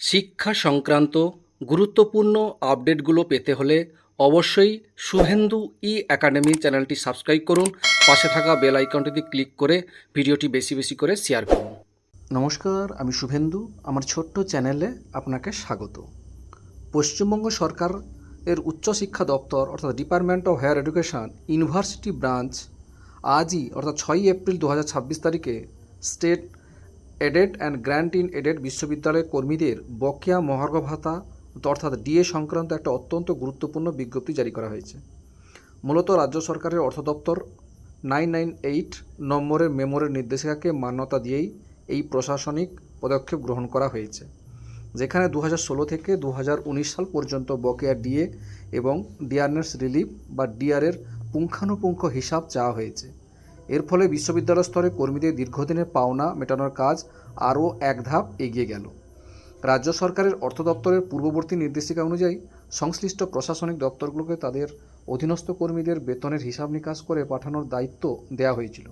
শিক্ষা সংক্রান্ত গুরুত্বপূর্ণ আপডেটগুলো পেতে হলে অবশ্যই শুভেন্দু ই একাডেমি চ্যানেলটি সাবস্ক্রাইব করুন। পাশে থাকা বেল আইকনটিতে ক্লিক করে ভিডিওটি বেশি বেশি করে শেয়ার করুন। নমস্কার, আমি শুভেন্দু। আমার ছোট্ট চ্যানেলে আপনাকে স্বাগত। পশ্চিমবঙ্গ সরকার এর উচ্চশিক্ষা দপ্তর অর্থাৎ department of higher education university branch আজই অর্থাৎ 6ই এপ্রিল 2026 তারিখে state aided and grant in aided বিশ্ববিদ্যালয়ের কর্মীদের বকেয়া মহার্ঘ ভাতা অর্থাৎ ডিএ সংক্রান্ত একটা অত্যন্ত গুরুত্বপূর্ণ বিজ্ঞপ্তি জারি করা হয়েছে। মূলত রাজ্য সরকারের অর্থ দপ্তর 998 নম্বরের মেমোরের নির্দেশিকাকে মান্যতা দিয়েই এই প্রশাসনিক পদক্ষেপ গ্রহণ করা হয়েছে, যেখানে 2016 থেকে 2019 সাল পর্যন্ত বকেয়া ডিএ এবং ডিয়ারনেস রিলিফ বা ডিআরের পুঙ্খানুপুঙ্খ হিসাব চাওয়া হয়েছে। এর ফলে বিশ্ববিদ্যালয় স্তরে কর্মীদের দীর্ঘদিনের পাওনা মেটানোর কাজ আরও এক ধাপ এগিয়ে গেল। রাজ্য সরকারের অর্থ দপ্তরের পূর্ববর্তী নির্দেশিকা অনুযায়ী সংশ্লিষ্ট প্রশাসনিক দপ্তরগুলোকে তাদের অধীনস্থ কর্মীদের বেতনের হিসাব নিকাশ করে পাঠানোর দায়িত্ব দেওয়া হয়েছিল।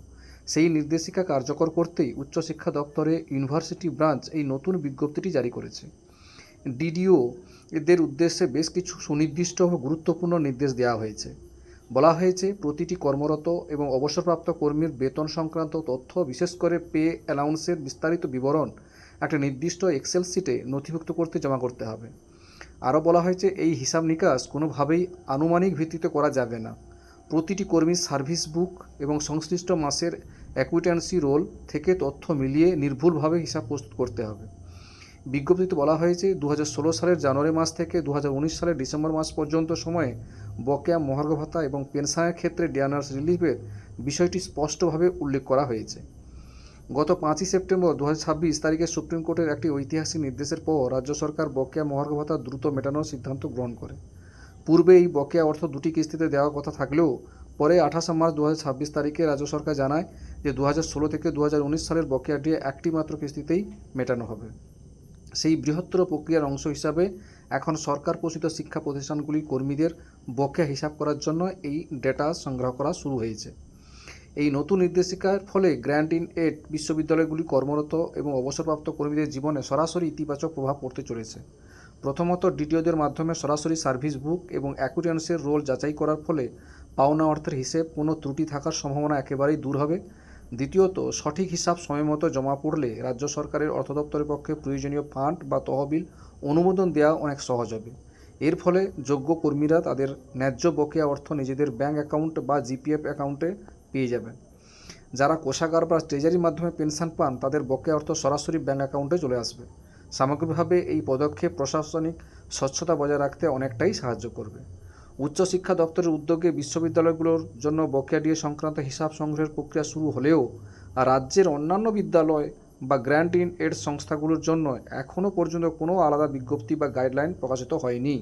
সেই নির্দেশিকা কার্যকর করতেই উচ্চশিক্ষা দপ্তরে ইউনিভার্সিটি ব্রাঞ্চ এই নতুন বিজ্ঞপ্তিটি জারি করেছে। ডিডিও এদের উদ্দেশ্যে বেশ কিছু সুনির্দিষ্ট ও গুরুত্বপূর্ণ নির্দেশ দেওয়া হয়েছে। বলা হয়েছে, প্রতিটি কর্মরত এবং অবসরপ্রাপ্ত কর্মীর বেতন সংক্রান্ত তথ্য, বিশেষ করে পে অ্যালাউন্সের বিস্তারিত বিবরণ একটা নির্দিষ্ট এক্সেল শিটে নথিভুক্ত করতে জমা করতে হবে। আরও বলা হয়েছে, এই হিসাব নিকাশ কোনোভাবেই আনুমানিক ভিত্তিতে করা যাবে না। প্রতিটি কর্মীর সার্ভিস বুক এবং সংশ্লিষ্ট মাসের অ্যাকুইটেন্সি রোল থেকে তথ্য মিলিয়ে নির্ভুলভাবে হিসাব প্রস্তুত করতে হবে। বিজ্ঞপ্তিতে বলা হয়েছে, 2016 সালের জানুয়ারি মাস থেকে 2019 সালের ডিসেম্বর মাস পর্যন্ত সময়ে বকেয়া মহার্ঘ ভাতা এবং পেনশনের ক্ষেত্রে ডিয়ারনেস রিলিফের বিষয়টি স্পষ্টভাবে উল্লেখ করা হয়েছে। গত 5ই সেপ্টেম্বর 2026 তারিখে সুপ্রিম কোর্টের একটি ঐতিহাসিক নির্দেশের পর রাজ্য সরকার বকেয়া মহার্ঘ ভাতা দ্রুত মেটানোর সিদ্ধান্ত গ্রহণ করে। পূর্বে এই বকেয়া অর্থ দুটি কিস্তিতে দেওয়ার কথা থাকলেও পরে 28 মার্চ 2026 তারিখে রাজ্য সরকার জানায় যে 2016 থেকে 2019 সালের বকেয়া ডিএ একটি মাত্র কিস্তিতেই মেটানো হবে। সেই বৃহত্তর প্রক্রিয়ার অংশ হিসাবে এখন সরকার পোষিত শিক্ষা প্রতিষ্ঠানগুলির কর্মীদের বকেয়া হিসাব করার জন্য এই ডেটা সংগ্রহ করা শুরু হয়েছে। এই নতুন নির্দেশিকার ফলে গ্র্যান্ট ইন এড বিশ্ববিদ্যালয়গুলি কর্মরত এবং অবসরপ্রাপ্ত কর্মীদের জীবনে সরাসরি ইতিবাচক প্রভাব পড়তে চলেছে। প্রথমত, ডিডিওদের মাধ্যমে সরাসরি সার্ভিস বুক এবং অ্যাকুইটেন্সের রোল যাচাই করার ফলে পাওনা অর্থের হিসেব কোনো ত্রুটি থাকার সম্ভাবনা একেবারেই দূর হবে। দ্বিতীয়ত, সঠিক হিসাব সময়মতো জমা পড়লে রাজ্য সরকারের অর্থ দপ্তরের পক্ষে প্রয়োজনীয় ফান্ড বা তহবিল অনুমোদন দেওয়া অনেক সহজ হবে। এর ফলে যোগ্য কর্মীরা তাদের ন্যায্য বকেয়া অর্থ নিজেদের ব্যাঙ্ক অ্যাকাউন্ট বা জিপিএফ অ্যাকাউন্টে পেয়ে যাবেন। যারা কোষাগার বা ট্রেজারির মাধ্যমে পেনশন পান, তাদের বকেয়া অর্থ সরাসরি ব্যাঙ্ক অ্যাকাউন্টে চলে আসবে। সামগ্রিকভাবে এই পদক্ষেপ প্রশাসনিক স্বচ্ছতা বজায় রাখতে অনেকটাই সাহায্য করবে। উচ্চশিক্ষা দপ্তরের উদ্যোগে বিশ্ববিদ্যালয়গুলোর জন্য বকেয়া ডিএ সংক্রান্ত হিসাব সংগ্রহের প্রক্রিয়া শুরু হলেও রাজ্যের অন্যান্য বিদ্যালয় বা গ্র্যান্ট ইন এড সংস্থাগুলোর জন্য এখনও পর্যন্ত কোনো আলাদা বিজ্ঞপ্তি বা গাইডলাইন প্রকাশিত হয়নি।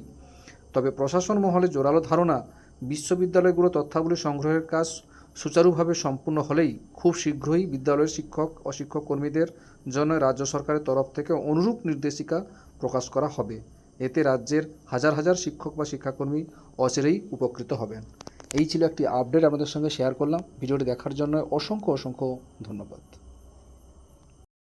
তবে প্রশাসন মহলে জোরালো ধারণা, বিশ্ববিদ্যালয়গুলো তথ্যাবলী সংগ্রহের কাজ সুচারুভাবে সম্পূর্ণ হলেই খুব শীঘ্রই বিদ্যালয়ের শিক্ষক ও শিক্ষক কর্মীদের জন্য রাজ্য সরকারের তরফ থেকে অনুরূপ নির্দেশিকা প্রকাশ করা হবে। এতে রাজ্যের হাজার হাজার শিক্ষক বা শিক্ষাকর্মী অচিরেই উপকৃত হবেন। এই ছিল একটি আপডেট আপনাদের সঙ্গে শেয়ার করলাম। ভিডিওটি দেখার জন্য অসংখ্য ধন্যবাদ।